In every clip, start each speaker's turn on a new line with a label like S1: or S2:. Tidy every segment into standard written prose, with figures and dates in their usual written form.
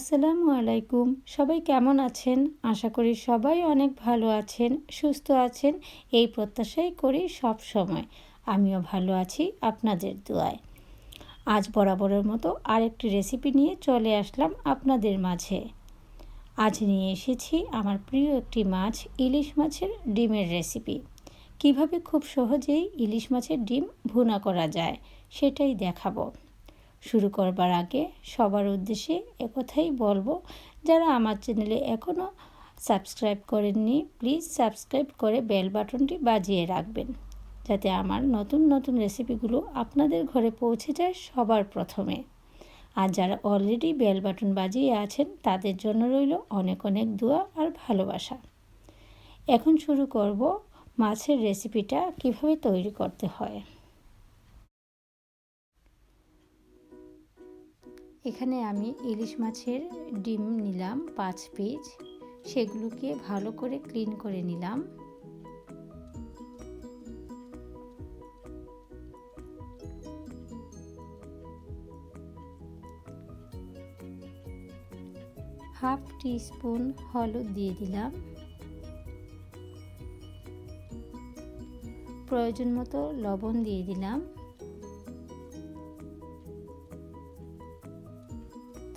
S1: আসসালামুয়ালাইকুম। সবাই কেমন আছেন? আশা করি সবাই অনেক ভালো আছেন, সুস্থ আছেন। এই প্রত্যাশাই করি সব সময়। আমিও ভালো আছি আপনাদের দোয়ায়। আজ বরাবরের মতো আরেকটি রেসিপি নিয়ে চলে আসলাম আপনাদের মাঝে। আজ নিয়ে এসেছি আমার প্রিয় একটি মাছ, ইলিশ মাছের ডিমের রেসিপি। কিভাবে খুব সহজেই ইলিশ মাছের ডিম ভুনা করা যায় সেটাই দেখাবো। শুরু করবার আগে সবার উদ্দেশ্যে একথাই বলবো, যারা আমার চ্যানেলে এখনও সাবস্ক্রাইব করেননি প্লিজ সাবস্ক্রাইব করে বেল বাটনটি বাজিয়ে রাখবেন, যাতে আমার নতুন নতুন রেসিপিগুলো আপনাদের ঘরে পৌঁছে যায় সবার প্রথমে। আর যারা অলরেডি বেল বাটন বাজিয়ে আছেন তাদের জন্য রইল অনেক অনেক দোয়া আর ভালোবাসা। এখন শুরু করব মাছের রেসিপিটা কিভাবে তৈরি করতে হয়। এখানে আমি ইলিশ মাছের ডিম নিলাম 5 পিস, সেগুলোকে ভালো করে ক্লিন করে নিলাম। হাফ টিস্পুন হলুদ দিয়ে দিলাম, প্রয়োজন মতো লবণ দিয়ে দিলাম,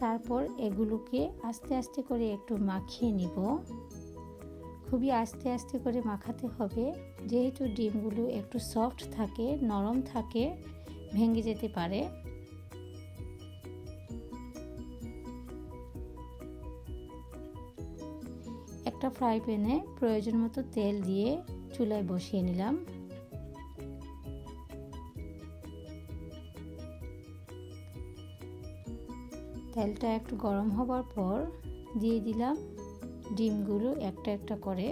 S1: তারপর এগুলোকে আস্তে আস্তে করে একটু মাখিয়ে নিব। খুবই আস্তে আস্তে করে মাখাতে হবে, যেহেতু ডিমগুলো একটু সফট থাকে, নরম থাকে, ভেঙে যেতে পারে। একটা ফ্রাই প্যানে প্রয়োজন মতো তেল দিয়ে চুলায় বসিয়ে নিলাম। তেলটা একটু গরম হবার পর দিয়ে দিলাম ডিমগুলো একটা একটা করে।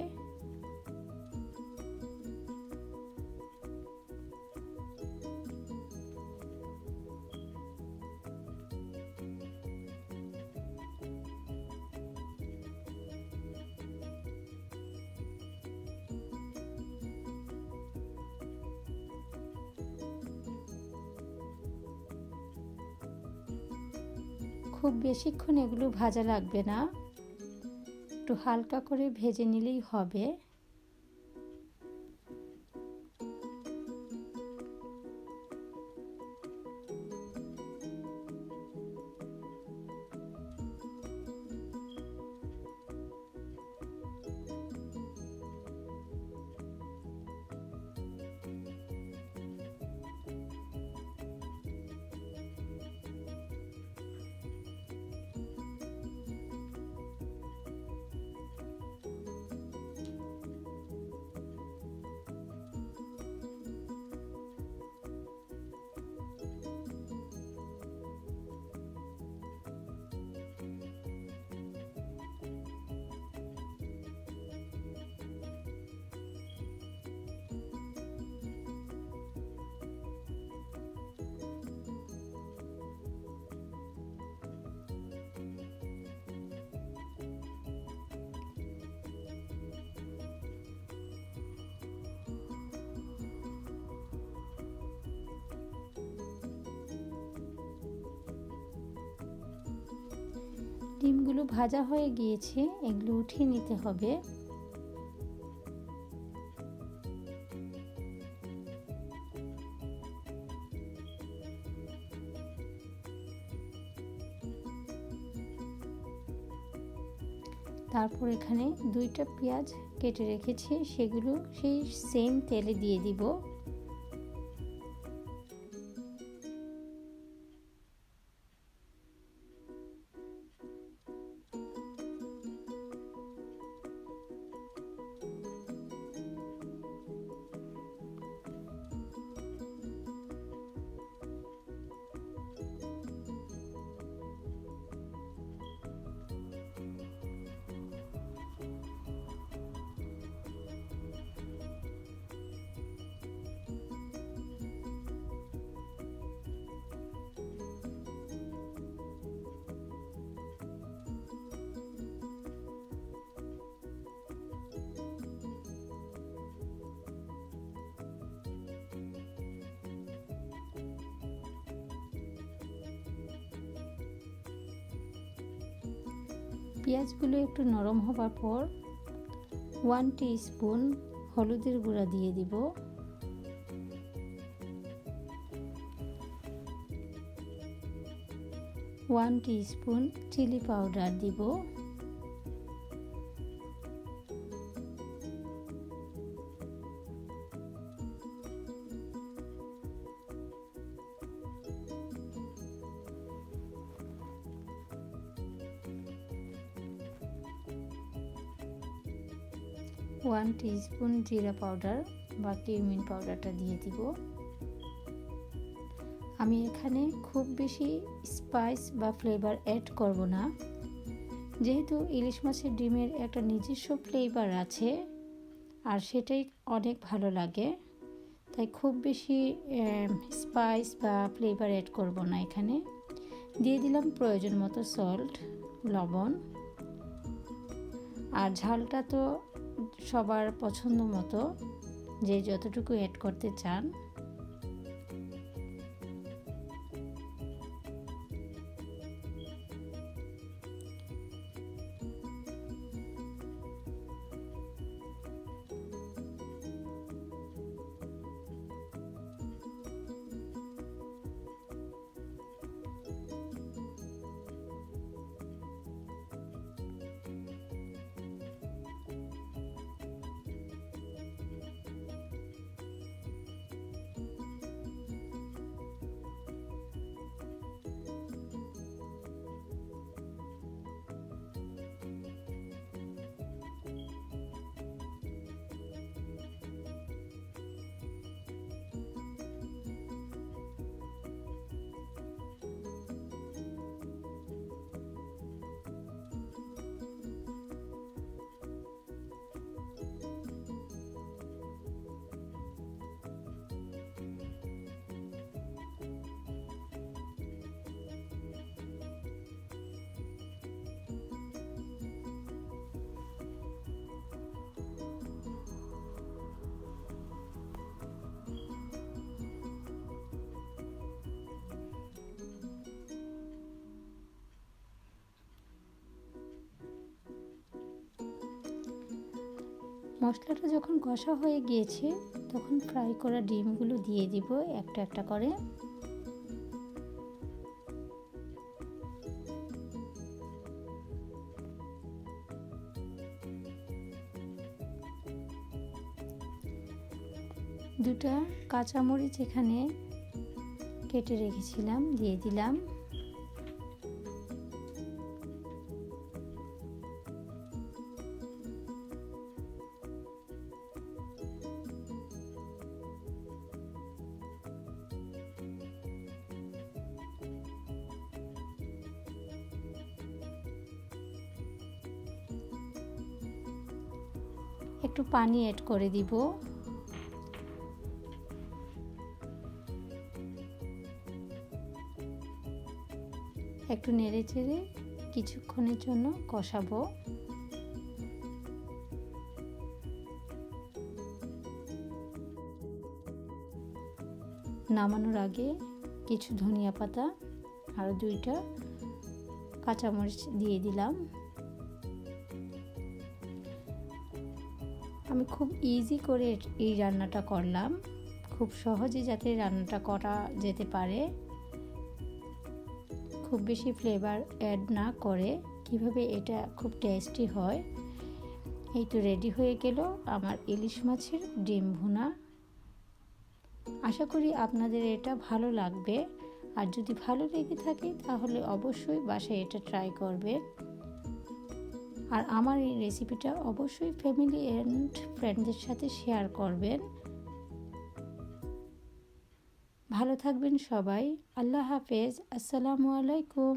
S1: খুব বেশিক্ষণ এগুলো ভাজা লাগবে না, একটু হালকা করে ভেজে নিলেই হবে। ডিমগুলো ভাজা হয়ে গিয়েছে, এগুলো উঠিয়ে নিতে হবে। তারপর এখানে 2টা পেঁয়াজ কেটে রেখেছি, সেগুলো সেই সেম তেলে দিয়ে দিব। পেঁয়াজগুলো একটু নরম হবার পর 1 টিস্পুন হলুদের গুঁড়া দিয়ে দিব, 1 টিস্পুন চিলি পাউডার দিব, ওয়ান টিস্পুন জিরা পাউডার বা কিউমিন পাউডারটা দিয়ে দিব। আমি এখানে খুব বেশি স্পাইস বা ফ্লেভার অ্যাড করব না, যেহেতু ইলিশ মাছের ডিমের একটা নিজস্ব ফ্লেভার আছে আর সেটাই অনেক ভালো লাগে, তাই খুব বেশি স্পাইস বা ফ্লেভার অ্যাড করব না। এখানে দিয়ে দিলাম প্রয়োজন মতো সল্ট, লবণ। আর ঝালটা তো সবার পছন্দ মতো, যে যতটুকু অ্যাড করতে চান। মশলাটা যখন কষা হয়ে গিয়েছে তখন ফ্রাই করা ডিমগুলো দিয়ে দিব একটা একটা করে। দুটা কাঁচামরিচ এখানে কেটে রেখেছিলাম দিয়ে দিলাম। একটু পানি অ্যাড করে দিব। একটু নেড়ে চেড়ে কিছুক্ষণের জন্য কষাবো। নামানোর আগে কিছু ধনিয়া পাতা আর 2টা কাঁচামরিচ দিয়ে দিলাম। আমি খুব ইজি করে এই রান্নাটা করলাম, খুব সহজে যাতে রান্নাটা করা যেতে পারে, খুব বেশি ফ্লেভার অ্যাড না করে কিভাবে এটা খুব টেস্টি হয়। এই তো রেডি হয়ে গেল আমার ইলিশ মাছের ডিম ভুনা। আশা করি আপনাদের এটা ভালো লাগবে, আর যদি ভালো লেগে থাকে তাহলে অবশ্যই বাসায় এটা ট্রাই করবে। আর আমার এই রেসিপিটা অবশ্যই ফ্যামিলি অ্যান্ড ফ্রেন্ডদের সাথে শেয়ার করবেন। ভালো থাকবেন সবাই। আল্লাহ হাফেজ। আসসালামু আলাইকুম।